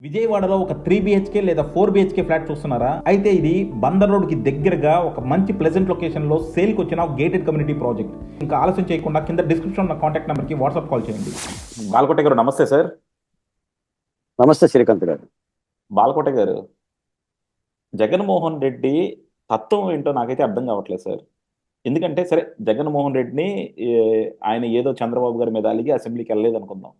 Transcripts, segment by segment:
విజయవాడలో ఒక 3 BHK లేదా 4 BHK ఫ్లాట్ చూస్తున్నారా? అయితే ఇది బందర్ రోడ్ కి దగ్గరగా ఒక మంచి ప్లెజెంట్ లొకేషన్ లో సేల్ కి వచ్చిన గేటెడ్ కమ్యూనిటీ ప్రాజెక్ట్. ఇంకా ఆలస్యం చేయకుండా కింద డిస్క్రిప్షన్ ఉన్న కాంటాక్ట్ నెంబర్ కి వాట్సాప్ కాల్ చేయండి. బాలకోట గారు నమస్తే సార్. నమస్తే శ్రీకాంత్ గారు. బాలకోట గారు, జగన్మోహన్ రెడ్డి తత్వం ఏంటో నాకైతే అర్థం కావట్లేదు సార్. ఎందుకంటే సరే, జగన్మోహన్ రెడ్డిని ఆయన ఏదో చంద్రబాబు గారి మీద అలిగి అసెంబ్లీకి వెళ్ళలేదు అనుకుందాం.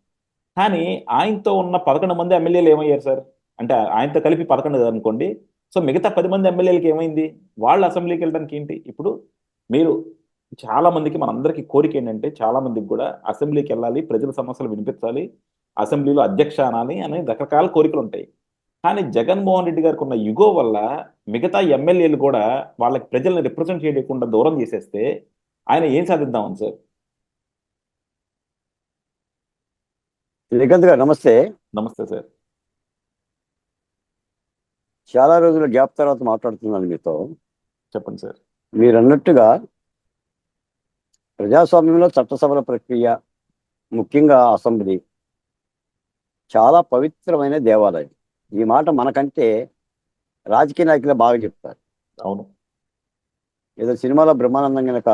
కానీ ఆయనతో ఉన్న 11 మంది ఎమ్మెల్యేలు ఏమయ్యారు సార్? అంటే ఆయనతో కలిపి 11 అనుకోండి. సో మిగతా 10 మంది ఎమ్మెల్యేలకి ఏమైంది? వాళ్ళు అసెంబ్లీకి వెళ్ళడానికి ఏంటి? ఇప్పుడు మీరు చాలా మందికి, మనందరికీ కోరిక ఏంటంటే, చాలా మందికి కూడా అసెంబ్లీకి వెళ్ళాలి, ప్రజల సమస్యలు వినిపించాలి, అసెంబ్లీలో అధ్యక్ష అనాలి అనే రకరకాల కోరికలు ఉంటాయి. కానీ జగన్మోహన్ రెడ్డి గారికి ఉన్న యుగో వల్ల మిగతా ఎమ్మెల్యేలు కూడా వాళ్ళకి ప్రజల్ని రిప్రజెంట్ చేయకుండా దూరం చేసేస్తే ఆయన ఏం సాధిద్దామని సార్? శ్రీకాంత్ గారు నమస్తే. నమస్తే సార్. చాలా రోజుల గ్యాప్ తర్వాత మాట్లాడుతున్నాను మీతో. చెప్పండి సార్. మీరు అన్నట్టుగా ప్రజాస్వామ్యంలో చట్టసభల ప్రక్రియ, ముఖ్యంగా అసెంబ్లీ, చాలా పవిత్రమైన దేవాలయం. ఈ మాట మనకంటే రాజకీయ నాయకులే బాగా చెప్తారు. అవును. ఏదో సినిమాలో బ్రహ్మానందం కనుక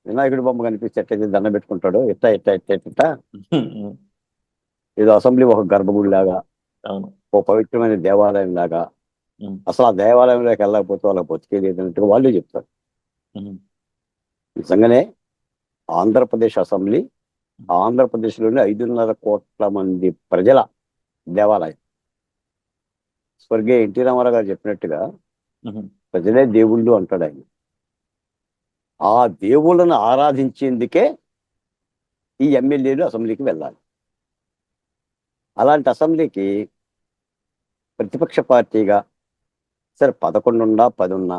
వినాయకుడి బొమ్మ కనిపిస్తే దండ పెట్టుకుంటాడు, ఇట్ట ఇట్ట ఇట్ట ఇట్ట. ఏదో అసెంబ్లీ ఒక గర్భగుడి లాగా, అవును, ఓ పవిత్రమైన దేవాలయం లాగా, అసలు ఆ దేవాలయంలోకి వెళ్ళకపోతే వాళ్ళకి బతికేది అన్నట్టుగా వాళ్ళు చెప్తారు. నిజంగానే ఆంధ్రప్రదేశ్ అసెంబ్లీ ఆంధ్రప్రదేశ్లోని 5.5 కోట్ల మంది ప్రజల దేవాలయం. స్వర్గీయ ఎన్టీ రామారావు గారు చెప్పినట్టుగా ప్రజలే దేవుళ్ళు అంటాడు ఆయన. ఆ దేవుళ్ళను ఆరాధించేందుకే ఈ ఎమ్మెల్యేలు అసెంబ్లీకి వెళ్ళాలి. అలాంటి అసెంబ్లీకి ప్రతిపక్ష పార్టీగా సరే 11 ఉన్నా 10 ఉన్నా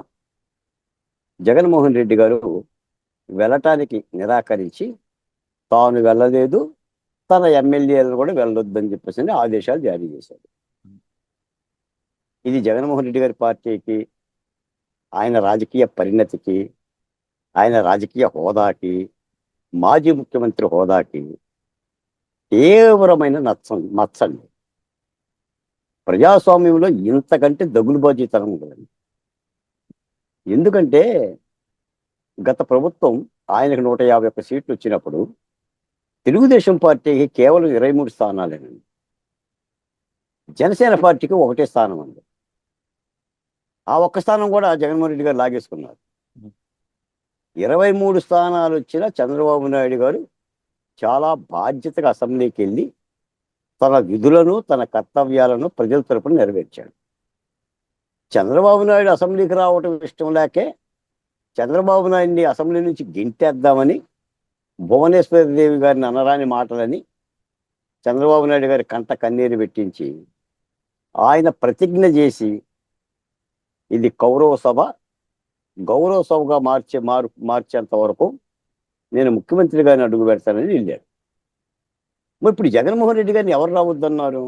జగన్మోహన్ రెడ్డి గారు వెళ్ళటానికి నిరాకరించి తాను వెళ్ళలేదు, తన ఎమ్మెల్యేలు కూడా వెళ్ళొద్దని చెప్పేసి ఆదేశాలు జారీ చేశారు. ఇది జగన్మోహన్ రెడ్డి గారి పార్టీకి, ఆయన రాజకీయ పరిణతికి, ఆయన రాజకీయ హోదాకి, మాజీ ముఖ్యమంత్రి హోదాకి తీవ్రమైన మచ్చండి. ప్రజాస్వామ్యంలో ఇంతకంటే దగులుబాజీతనం ఉండదండి. ఎందుకంటే గత ప్రభుత్వం ఆయనకు 151 సీట్లు వచ్చినప్పుడు తెలుగుదేశం పార్టీకి కేవలం 23 స్థానాలేనండి. జనసేన పార్టీకి 1 స్థానం అండి. ఆ 1 స్థానం కూడా జగన్మోహన్ రెడ్డి గారు లాగేసుకున్నారు. 23 స్థానాలు వచ్చిన చంద్రబాబు నాయుడు గారు చాలా బాధ్యతగా అసెంబ్లీకి వెళ్ళి తన విధులను, తన కర్తవ్యాలను ప్రజల తరపున నెరవేర్చాడు. చంద్రబాబు నాయుడు అసెంబ్లీకి రావటం ఇష్టం లేకే చంద్రబాబు నాయుడిని అసెంబ్లీ నుంచి గింటేద్దామని భువనేశ్వరదేవి గారిని అనరాని మాటలని చంద్రబాబు నాయుడు గారి కంట కన్నీరు పెట్టించి ఆయన ప్రతిజ్ఞ చేసి ఇది గౌరవ సభగా మార్చేంత వరకు నేను ముఖ్యమంత్రి గారిని అడుగు పెడతానని వెళ్ళాడు. మరి ఇప్పుడు జగన్మోహన్ రెడ్డి గారిని ఎవరు రావద్దన్నారు?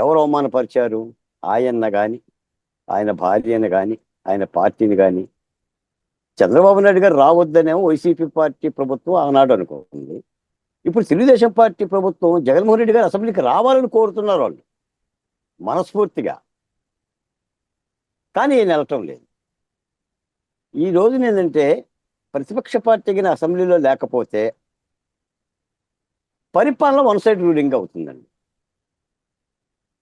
ఎవరు అవమానపరిచారు? ఆయన్న కానీ, ఆయన భార్యను కానీ, ఆయన పార్టీని కానీ. చంద్రబాబు నాయుడు గారు రావద్దనేమో వైసీపీ పార్టీ ప్రభుత్వం ఆనాడు అనుకుంది. ఇప్పుడు తెలుగుదేశం పార్టీ ప్రభుత్వం జగన్మోహన్ రెడ్డి గారు అసెంబ్లీకి రావాలని కోరుతున్నారు వాళ్ళు మనస్ఫూర్తిగా. కానీ ఈయన వెళ్ళటం లేదు. ఈ రోజున ఏంటంటే, ప్రతిపక్ష పార్టీకి అసెంబ్లీలో లేకపోతే పరిపాలన 1 సైడ్ రూలింగ్ అవుతుందండి.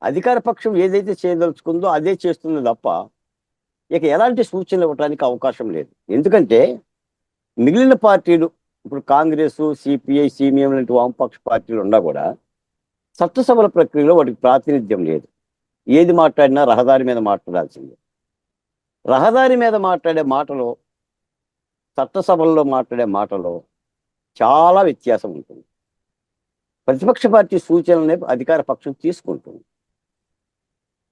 అధికార పక్షం ఏదైతే చేయదలుచుకుందో అదే చేస్తుంది తప్ప ఇక ఎలాంటి సూచనలు ఇవ్వడానికి అవకాశం లేదు. ఎందుకంటే మిగిలిన పార్టీలు, ఇప్పుడు కాంగ్రెస్, సిపిఐ, సిపిఎం లాంటి వామపక్ష పార్టీలు ఉన్నా కూడా చట్టసభల ప్రక్రియలో వాటికి ప్రాతినిధ్యం లేదు. ఏది మాట్లాడినా రహదారి మీద మాట్లాడాల్సిందే. రహదారి మీద మాట్లాడే మాటలు, చట్టసభల్లో మాట్లాడే మాటలో చాలా వ్యత్యాసం ఉంటుంది. ప్రతిపక్ష పార్టీ సూచనలనే అధికార పక్షం తీసుకుంటుంది.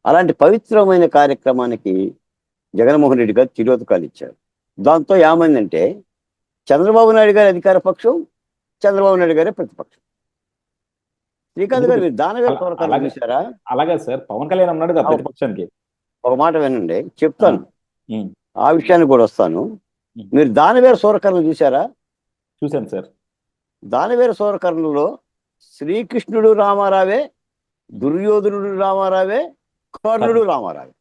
అలాంటి పవిత్రమైన కార్యక్రమానికి జగన్మోహన్ రెడ్డి గారు తిరోధకాలు ఇచ్చారు. దాంతో ఏమైందంటే, చంద్రబాబు నాయుడు గారి అధికార పక్షం, చంద్రబాబు నాయుడు గారే ప్రతిపక్షం. శ్రీకాంత్ గారు, మీరు దానవేల సోరకర్ణ చూసారా? అలాగే సార్, పవన్ కళ్యాణ్ ఉన్నాడు ప్రతిపక్షానికి. ఒక మాట వినండి, చెప్తాను. ఆ విషయానికి కూడా వస్తాను. మీరు దానవేల సోరకర్ణ చూసారా? చూశాను సార్. దానవేల సోరకర్ణలో శ్రీకృష్ణుడు రామారావే దుర్యోధనుడు రామారావే, కర్ణుడు రామారావే.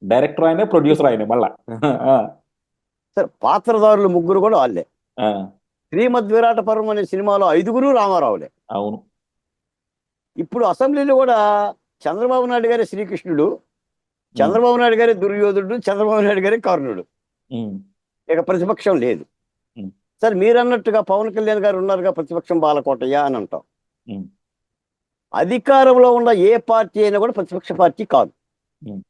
డైరెక్టర్ ఆయనే, ప్రొడ్యూసర్ ఆయనే మళ్ళా. ఆ, సరే, పాత్రధారులు ముగ్గురు కూడా వాళ్ళే. ఆ, శ్రీమద్ విరాట పర్వం అనే సినిమాలో 5గురు రామారావులే. అవును. ఇప్పుడు అసెంబ్లీలో కూడా చంద్రబాబు నాయుడు గారి శ్రీకృష్ణుడు, ఉమ్, చంద్రబాబు నాయుడు గారి దుర్యోధనుడు, చంద్రబాబు నాయుడు గారి కర్ణుడు. ఉమ్, ఇక ప్రతిపక్షం లేదు. ఉమ్, సరే, మీరు అన్నట్టుగా పవన్ కళ్యాణ్ గారు ఉన్నారుగా ప్రతిపక్షం బాలకోటయ్య అని అంటాం. ఉమ్, అధికారంలో ఉన్న ఏ పార్టీ అయినా కూడా ప్రతిపక్ష పార్టీ కాదు. ఉమ్.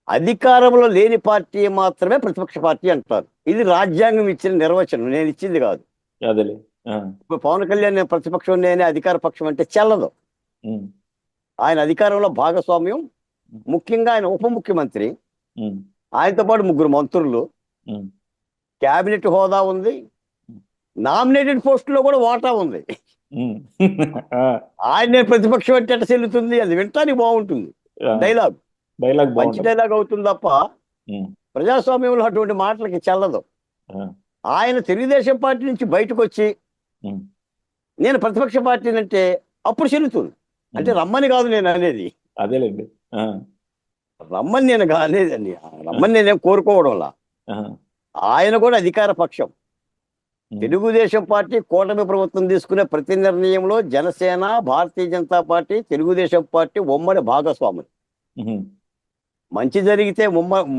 అధికారంలో లేని పార్టీ మాత్రమే ప్రతిపక్ష పార్టీ అంటారు. ఇది రాజ్యాంగం ఇచ్చిన నిర్వచనం, నేను ఇచ్చింది కాదు. అదేలే. ఆ, ఇప్పుడు పవన్ కళ్యాణ్ నేను ప్రతిపక్షం, నేనే అధికార పక్షం అంటే చెల్లదు. ఉమ్, ఆయన అధికారంలో భాగస్వామ్యం. ముఖ్యంగా ఆయన ఉప ముఖ్యమంత్రి, ఉమ్, ఆయనతో పాటు 3 మంత్రులు, ఉమ్, క్యాబినెట్ హోదా ఉంది, నామినేటెడ్ పోస్టులో కూడా వాటా ఉంది. ఉమ్. ఆ, ఆయన నేను ప్రతిపక్షం అంటే ఎట్ట చెల్లుతుంది? అది వినటానికి బాగుంటుంది, ఆ, డైలాగ్ డైలాగ్ మంచి బాగుంటుంది. డైలాగ్ అవుతుంది తప్ప ఉమ్, ప్రజాస్వామ్యంలో అటువంటి మాటలకి చెల్లదు. ఆ, ఆయన తెలుగుదేశం పార్టీ నుంచి బయటకు వచ్చి ఉమ్, నేను ప్రతిపక్ష పార్టీ అంటే అప్పుడు చెల్లుతుంది. అంటే ఉమ్. రమ్మని కాదు నేను అనేది, అదేలేండి. ఆ, రమ్మని నేను కాలేదండి, రమ్మని నేనేం కోరుకోవడంలా. ఆ, ఆయన కూడా అధికార పక్షం. ఉమ్, తెలుగుదేశం పార్టీ కూటమి ప్రభుత్వం తీసుకునే ప్రతి నిర్ణయంలో జనసేన, భారతీయ జనతా పార్టీ, తెలుగుదేశం పార్టీ ఉమ్మడి భాగస్వాములు. ఉమ్. మంచి జరిగితే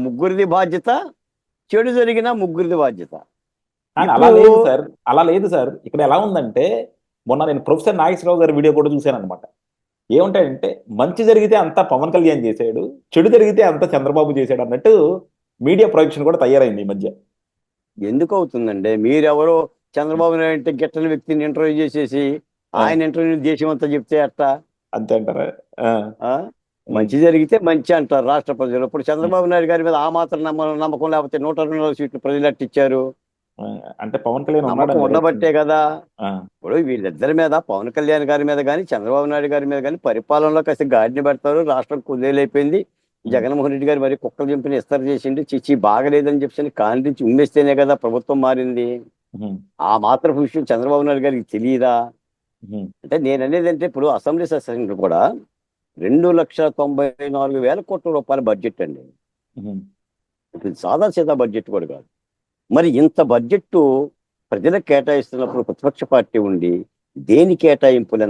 ముగ్గురిది బాధ్యత, చెడు జరిగినా ముగ్గురిది బాధ్యత. కానీ అలా ఇప్పుడు లేదు సార్, అలా లేదు సార్. ఇక్కడ ఎలా ఉందంటే, మొన్న నేను ప్రొఫెసర్ నాగేశ్వరరావు గారి వీడియో కూడా చూశాను అనమాట. ఏముంటాయంటే, మంచి జరిగితే అంతా పవన్ కళ్యాణ్ చేశాడు, చెడు జరిగితే అంతా చంద్రబాబు చేశాడు అన్నట్టు మీడియా ప్రొజెక్షన్ కూడా తయారైంది ఈ మధ్య. ఎందుకు అవుతుందండి? మీరెవరో చంద్రబాబు నాయుడు అంటే గిట్టని వ్యక్తిని ఇంటర్వ్యూ చేసేసి ఆ, ఆయన ఇంటర్వ్యూ దేశం అంతా చెప్తే అట్టా? అంతే అంటారా? ఆ, ఆ? ఉమ్, మంచి జరిగితే మంచి అంటారు రాష్ట్ర ప్రజలు. ఇప్పుడు చంద్రబాబు నాయుడు గారి మీద ఆ మాత్రం నమ్మకం లేకపోతే 124 సీట్లు ప్రజలు అట్టిచ్చారు. ఆ, అంటే పవన్ కళ్యాణ్ నమ్మకం ఉన్నాడని కదా ఉండబట్టే వచ్చింది. కదా. ఆ, ఇప్పుడు వీళ్ళిద్దరి మీద, పవన్ కళ్యాణ్ గారి మీద కానీ చంద్రబాబు నాయుడు గారి మీద కానీ పరిపాలనలో కాస్త గాడిని పెడతారు. రాష్ట్రం కుదేలైపోయింది. ఉమ్, జగన్మోహన్ రెడ్డి గారు మరి కుక్కలు చంపిన ఇస్తారు చేసిండు, చిచ్చి బాగలేదని చెప్పి కాండించి ఉమ్మేస్తేనే కదా ప్రభుత్వం మారింది. ఉమ్, ఆ మాత్రం విషయం చంద్రబాబు నాయుడు గారికి తెలియదా? ఉమ్, అంటే నేను అనేది అంటే, ఇప్పుడు అసెంబ్లీ సెషన్ కూడా 2,94,000 కోట్ల రూపాయల బడ్జెట్ అండి. ఉమ్, ఇప్పుడు సాదా సీదా బడ్జెట్ కూడా కాదు. మరి ఇంత బడ్జెట్ ప్రజలకు కేటాయిస్తున్నప్పుడు ప్రతిపక్ష పార్టీ ఉండి దేని కేటాయింపులు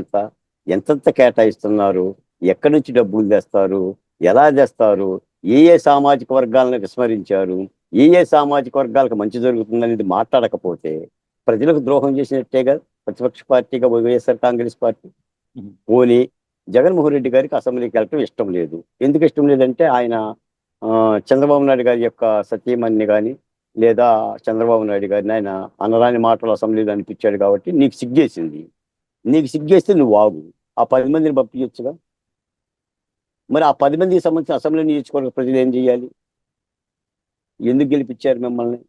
ఎంతెంత కేటాయిస్తున్నారు, ఎక్కడి నుంచి డబ్బులు తెస్తారు, ఎలా తెస్తారు, ఏ సామాజిక వర్గాలను విస్మరించారు, ఏ సామాజిక వర్గాలకు మంచి జరుగుతుందనేది మాట్లాడకపోతే ప్రజలకు ద్రోహం చేసినట్టేగా ప్రతిపక్ష పార్టీగా వైఎస్ఆర్ కాంగ్రెస్ పార్టీ. ఉమ్, పోనీ జగన్మోహన్ రెడ్డి గారికి అసెంబ్లీకి వెళ్ళటం ఇష్టం లేదు. ఎందుకు ఇష్టం లేదంటే ఆయన చంద్రబాబు నాయుడు గారి యొక్క సతీమణిని కానీ లేదా చంద్రబాబు నాయుడు గారిని ఆయన అనరాని మాటలు అసెంబ్లీలో అనిపించాడు కాబట్టి నీకు సిగ్గేసింది. నీకు సిగ్గేస్తే నువ్వు ఆగు, ఆ 10 మందిని పంపించచ్చుగా. మరి ఆ 10 మందికి సంబంధించిన అసెంబ్లీ నియోజకవర్గ ప్రజలు ఏం చేయాలి? ఎందుకు గెలిపించారు మిమ్మల్ని?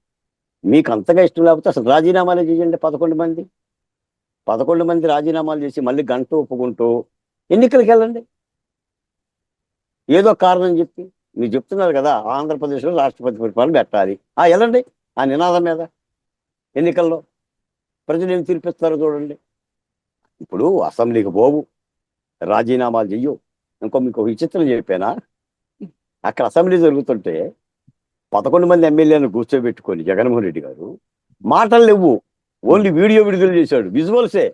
మీకు అంతగా ఇష్టం లేకపోతే అసలు రాజీనామాలే చేయండి. 11 మంది రాజీనామాలు చేసి మళ్ళీ గంట ఒప్పుకుంటూ ఎన్నికలకు వెళ్ళండి. ఏదో కారణం చెప్పి మీరు చెప్తున్నారు కదా ఆంధ్రప్రదేశ్లో రాష్ట్రపతి పరిపాలన పెట్టాలి, వెళ్ళండి ఆ నినాదం మీద. ఎన్నికల్లో ప్రజలు ఏం తీర్పిస్తారో చూడండి. ఇప్పుడు అసెంబ్లీకి పోవు, రాజీనామాలు చెయ్యవు. మీకు విచిత్రం చెప్పానా? అక్కడ అసెంబ్లీ జరుగుతుంటే 11 మంది ఎమ్మెల్యేలను కూర్చోబెట్టుకొని జగన్మోహన్ రెడ్డి గారు మాటలు లేవు, ఓన్లీ వీడియో విడుదల చేశాడు, విజువల్సే.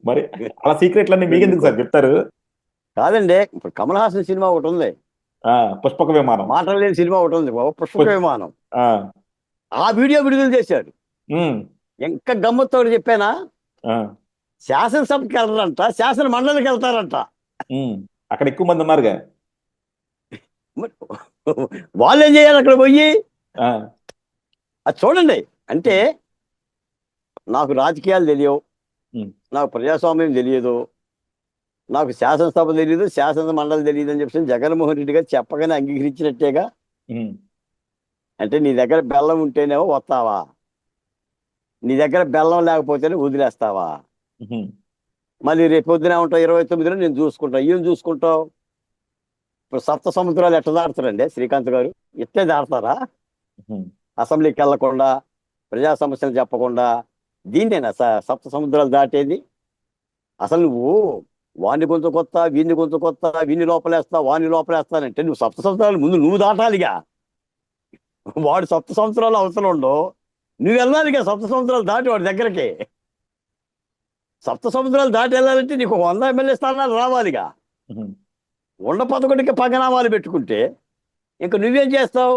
మరి అలా సీక్రెట్లన్నీ మీకెందుకు సార్ చెప్తారు? కాదండి, ఇప్పుడు కమల్ హాసన్ సినిమా ఒకటి ఉంది, ఆ, పుష్పక విమానం. మాటలు లేని సినిమా ఒకటి ఉంది, పుష్పక విమానం. ఆ, ఆ వీడియో విడుదల చేశాడు. ఉమ్, ఇంకా గమ్మత్తు చెప్పానా? ఆ, శాసనసభకి వెళ్ళరంట, శాసన మండలికి వెళ్తారంట. ఉమ్, అక్కడ ఎక్కువ మంది ఉన్నారుగా. మరి వాళ్ళు ఏం చేయాలి అక్కడ పోయి? ఆ, అది చూడండి. అంటే నాకు రాజకీయాలు తెలియవు, ఉమ్, నాకు ప్రజాస్వామ్యం తెలియదు, నాకు శాసనసభ తెలియదు, శాసన మండలి తెలియదు అని చెప్పి జగన్మోహన్ రెడ్డి గారు చెప్పగానే అంగీకరించినట్టేగా. ఉమ్, అంటే నీ దగ్గర బెల్లం ఉంటేనేమో వస్తావా, నీ దగ్గర బెల్లం లేకపోతేనే వదిలేస్తావా? ఉమ్, మళ్ళీ రేపు పొద్దున ఉంటావు 29లో నేను చూసుకుంటావు. ఏం చూసుకుంటావు? ఇప్పుడు సప్త సముద్రాలు ఎట్లా దాడతారండి శ్రీకాంత్ గారు? ఇట్లే దాడతారా? ఉమ్, అసెంబ్లీకి వెళ్లకుండా, ప్రజా సమస్యలు చెప్పకుండా దీన్నేనా సప్త సముద్రాలు దాటేది? అసలు నువ్వు వాడిని కొంచెం కొత్త, వీడిని కొంచెం కొత్త, వీడిని లోపలేస్తా, వాడిని లోపలేస్తానంటే నువ్వు సప్త సంవత్సరాలు ముందు నువ్వు దాటాలిగా. వాడు సప్త సంవత్సరాలు అవసరం ఉండవు, నువ్వు వెళ్ళాలిగా సప్త సంవత్సరాలు దాటి వాడి దగ్గరికి. సప్త సముద్రాలు దాటి వెళ్ళాలంటే నీకు 100 ఎమ్మెల్యే స్థానాలు రావాలిగా. ఉమ్, ఉండ 11కి పగనామాలు పెట్టుకుంటే ఇంక నువ్వేం చేస్తావు?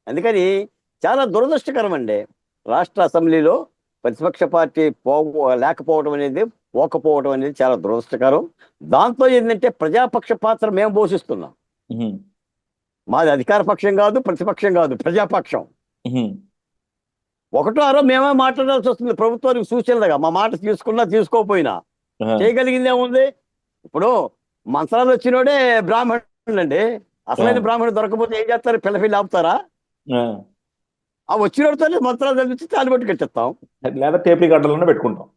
అందుకని చాలా దురదృష్టకరం అండి, రాష్ట్ర అసెంబ్లీలో ప్రతిపక్ష పార్టీ లేకపోవడం అనేది, పోకపోవడం అనేది చాలా దురదృష్టకరం. దాంతో ఏంటంటే ప్రజాపక్ష పాత్ర మేము పోషిస్తున్నాం. ఉమ్, మాది అధికార పక్షం కాదు, ప్రతిపక్షం కాదు, ప్రజాపక్షం. ఉమ్, ఒకటో ఆరో మేమే మాట్లాడాల్సి వస్తుంది ప్రభుత్వానికి సూచనలుగా. మా మాట తీసుకున్నా తీసుకోకపోయినా ఆ, చేయగలిగింది ఏముంది? ఇప్పుడు మంత్రాలు వచ్చినోడే బ్రాహ్మణుడు అండి. అసలైన బ్రాహ్మణుడు దొరకపోతే ఏం చేస్తారు? పిల్ల ఆపుతారా? ఆ. ఆ వచ్చినోడితోనే మంత్రాలు చదివించి తాలిబొట్టు కట్టిస్తాం. లేదా టేప్ రికార్డులను పెట్టుకుంటాం.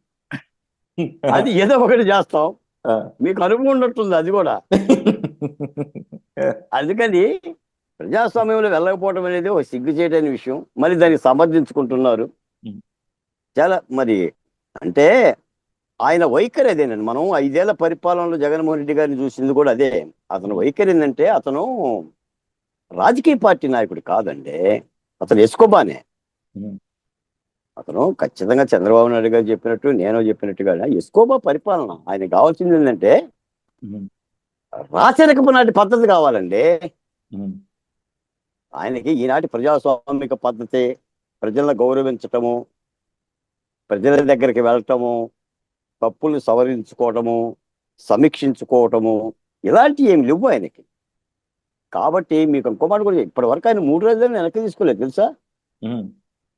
అది ఏదో ఒకటి చేస్తాం. ఆ. మీకు అనుభవం ఉన్నట్టుంది అది కూడా. అందుకని ప్రజాస్వామ్యంలో వెళ్ళకపోవడం అనేది ఒక సిగ్గు చేయటైన విషయం. మరి దాన్ని సమర్థించుకుంటున్నారు. ఉమ్, చాలా మరి అంటే ఆయన వైఖరి అదేనండి. మనం 5 ఏళ్ల పరిపాలనలో జగన్మోహన్ రెడ్డి గారిని చూసింది కూడా అదే. అతను వైఖరి ఏంటంటే అతను రాజకీయ పార్టీ నాయకుడు కాదండి, అతను ఎస్కోబానే. ఉమ్, అతను ఖచ్చితంగా చంద్రబాబు నాయుడు గారు చెప్పినట్టు, నేను చెప్పినట్టుగా ఎస్కోబా పరిపాలన. ఆయన కావాల్సింది ఏంటంటే ఉమ్, రాచరికపు నాటి పద్ధతి కావాలండి. ఉమ్, ఆయనకి ఈనాటి ప్రజాస్వామిక పద్ధతి, ప్రజలను గౌరవించటము, ప్రజల దగ్గరికి వెళ్ళటము, తప్పులు సవరించుకోవటము, సమీక్షించుకోవటము, ఇలాంటివి ఏమి లేవు ఆయనకి. కాబట్టి మీకు ఇంకో మాట కూడా, ఇప్పటి వరకు ఆయన 3 రాజధానులు వెనక్కి తీసుకోలేదు తెలుసా. ఉమ్.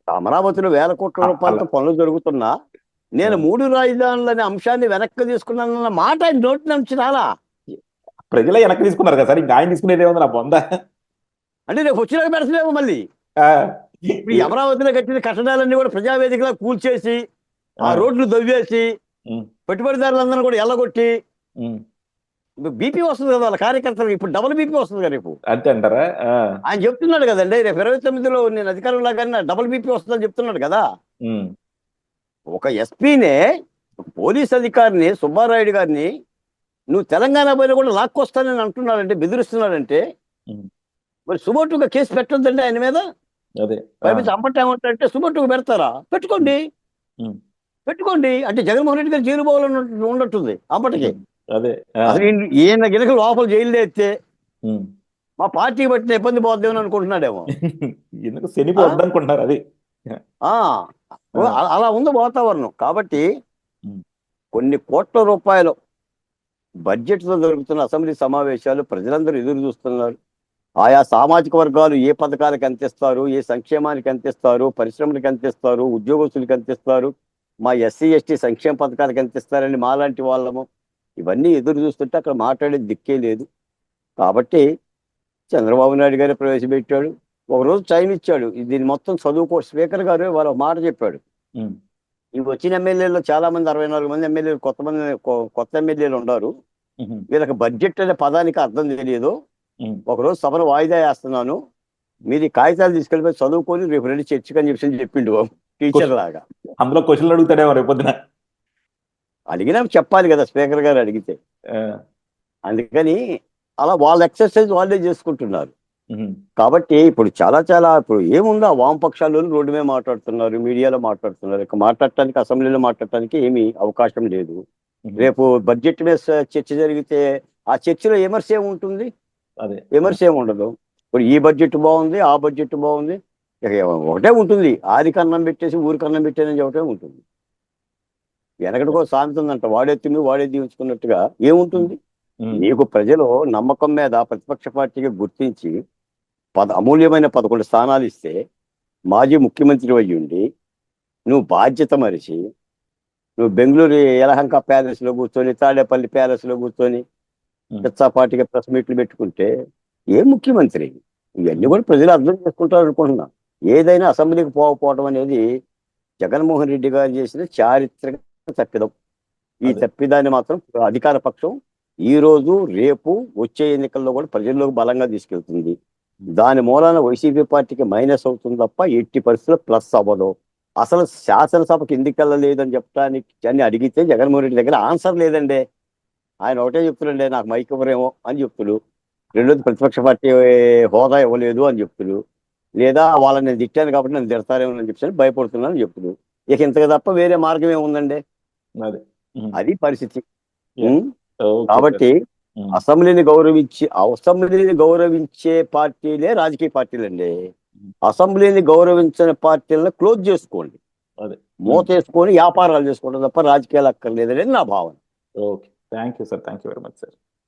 అమరావతిలో వేల కోట్ల రూపాయలతో పనులు జరుగుతున్నా నేను 3 రాజధానులు అనే అంశాన్ని వెనక్కి తీసుకున్నానన్న మాట ఆయన నోటి నుంచి రాలా. ప్రజలే వెనక్కి తీసుకున్నారు కదా సార్, ఇంకా ఆయన తీసుకునేది ఏముంది నా బొంద. అంటే రేపు వచ్చినాక పెడతలేమో మళ్ళీ. ఆ, ఇప్పుడు ఈ అమరావతిలో కట్టిన కట్టడాలన్నీ కూడా ప్రజావేదికలా కూల్చేసి, ఆ రోడ్లు దవ్వేసి, ఉమ్, పెట్టుబడిదారులందరూ కూడా ఎల్లగొట్టి ఉమ్. బీపీ వస్తుంది కదా వాళ్ళ కార్యకర్తలకు. ఇప్పుడు డబుల్ బీపీ వస్తుంది కదా రేపు. అంతే అంటారా? ఆ, ఆయన చెప్తున్నాడు కదండి, రేపు 29లో నేను అధికారంలో కానీ డబుల్ బీపీ వస్తుందని చెప్తున్నాడు కదా. ఉమ్, ఒక ఎస్పీనే, పోలీస్ అధికారిని, సుబ్బారాయుడు గారిని నువ్వు తెలంగాణ పైన కూడా లాక్కొస్తానని అంటున్నాడంటే, బెదిరిస్తున్నాడంటే ఉమ్. మరి సుమోటుగా కేసు పెట్టొద్దండి ఆయన మీద. అదే. ఆ, పైపించి అంబట్టేమంటే సుమోటుగా పెడతారా? పెట్టుకోండి, ఉమ్, పెట్టుకోండి. అంటే జగన్మోహన్ రెడ్డి గారు జైలు పోవాలని ఉన్నట్టుంది అంబటికి. ఉమ్. అదే. ఆ, అసలు ఈయన గినక లోపల జైలు ఎత్తే ఉమ్. మా పార్టీ బట్టిన ఇబ్బంది పోద్దేమని అనుకుంటున్నాడేమో. ఎందుకు శనిపోద్ది అనుకుంటున్నారు అది. ఆ అలా ఉంది వాతావరణం. కాబట్టి ఉమ్, కొన్ని కోట్ల రూపాయలు బడ్జెట్తో జరుగుతున్న అసెంబ్లీ సమావేశాలు ప్రజలందరూ ఎదురు చూస్తున్నారు. ఆయా సామాజిక వర్గాలు ఏ పథకాలకు అందిస్తారు, ఏ సంక్షేమానికి అందిస్తారు, పరిశ్రమలకు అందిస్తారు, ఉద్యోగస్తులకు అందిస్తారు, మా ఎస్సీ ఎస్టీ సంక్షేమ పథకాలకు అందిస్తారని మాలాంటి వాళ్ళము ఇవన్నీ ఎదురు చూస్తుంటే అక్కడ మాట్లాడేది దిక్కే లేదు. కాబట్టి చంద్రబాబు నాయుడు గారే ప్రవేశపెట్టాడు. ఒకరోజు టైం ఇచ్చాడు, దీన్ని మొత్తం చదువుకో. స్పీకర్ గారు వాళ్ళ మాట చెప్పాడు. ఉమ్, ఈ వచ్చిన ఎమ్మెల్యేలు చాలా మంది, 64 మంది ఎమ్మెల్యేలు, కొత్త ఎమ్మెల్యేలు ఉన్నారు. ఉమ్, వీళ్ళకి బడ్జెట్ అనే పదానికి అర్థం తెలియదు. ఉమ్. ఒకరోజు సభను వాయిదా వేస్తున్నాను, మీరు ఈ కాగితాలు తీసుకెళ్ళిపోయి చదువుకొని రేపు రెండు చర్చకు అని చెప్పిండు టీచర్ లాగా. అందులో క్వశ్చన్లు అడుగుతాడేమో రేపు పొద్దున. అడిగినా చెప్పాలి కదా స్పీకర్ గారు అడిగితే. ఆ, అందుకని అలా వాళ్ళ ఎక్సర్సైజ్ వాళ్ళే చేసుకుంటున్నారు. ఉమ్, కాబట్టి ఇప్పుడు ఇప్పుడు ఏముందో, వామపక్షాలు రోడ్డు మీద మాట్లాడుతున్నారు, మీడియాలో మాట్లాడుతున్నారు. ఇక మాట్లాడటానికి, అసెంబ్లీలో మాట్లాడటానికి ఏమీ అవకాశం లేదు. ఉమ్. రేపు బడ్జెట్ మీద చర్చ జరిగితే ఆ చర్చలో విమర్శ ఏముంటుంది? అదే. విమర్శ ఏమి ఉండదు. ఇప్పుడు ఈ బడ్జెట్ బాగుంది, ఆ బడ్జెట్ బాగుంది, ఇక ఒకటే ఉంటుంది, ఆదికి అన్నం పెట్టేసి ఊరికి అన్నం పెట్టేదని ఒకటే ఉంటుంది. వెనకటికో సామెత ఉందంట, వాడే తిని వాడే దీవించుకున్నట్టుగా ఏముంటుంది? ఉమ్, నీకు ప్రజలు నమ్మకం మీద ప్రతిపక్ష పార్టీగా గుర్తించి అమూల్యమైన 11 స్థానాలు ఇస్తే, మాజీ ముఖ్యమంత్రి అయ్యి ఉండి నువ్వు బాధ్యత మరిచి, నువ్వు బెంగళూరు యలహంక ప్యాలెస్లో కూర్చొని, తాడేపల్లి ప్యాలెస్లో కూర్చొని పిచ్చాపాటిగా ప్రెస్ మీట్లు పెట్టుకుంటే ఏ ముఖ్యమంత్రి? ఇవన్నీ కూడా ప్రజలు అర్థం చేసుకుంటారు అనుకుంటున్నా. ఏదైనా అసెంబ్లీకి పోకపోవడం అనేది జగన్మోహన్ రెడ్డి గారు చేసిన చారిత్రక తప్పిదం. ఈ అదే. తప్పిదాన్ని మాత్రం అధికార పక్షం ఈ రోజు, రేపు, వచ్చే ఎన్నికల్లో కూడా ప్రజల్లోకి బలంగా తీసుకెళ్తుంది. దాని మూలాన వైసీపీ పార్టీకి మైనస్ అవుతుంది తప్ప ఎట్టి పరిస్థితుల్లో ప్లస్ అవ్వదు. అసలు శాసనసభకి ఎందుకు వెళ్ళలేదని చెప్పడానికి అని అడిగితే జగన్మోహన్ రెడ్డి దగ్గర ఆన్సర్ లేదండి. ఆయన ఒకటే చెప్తున్నాండి, నాకు మైక్ ఇవ్వరేమో అని చెప్తుడు. రెండోది ప్రతిపక్ష పార్టీ హోదా ఇవ్వలేదు అని చెప్తుడు. లేదా వాళ్ళని నేను తిట్టాను కాబట్టి నన్ను తిడతారేమో అని చెప్పి భయపడుతున్నాను అని చెప్తుడు. ఇక ఇంతకు తప్ప వేరే మార్గం ఏముందండి? అది. అది పరిస్థితి. Yeah. ఉం? Okay sir. కాబట్టి అసెంబ్లీని గౌరవించే పార్టీలే రాజకీయ పార్టీలండి. అసెంబ్లీని గౌరవించని పార్టీలను క్లోజ్ చేసుకోండి, అదే. మూతేసుకొని వ్యాపారాలు చేసుకోవడం తప్ప రాజకీయాలు అక్కర్లేదనేది నా భావన. Okay. Thank you sir. Thank you very much sir.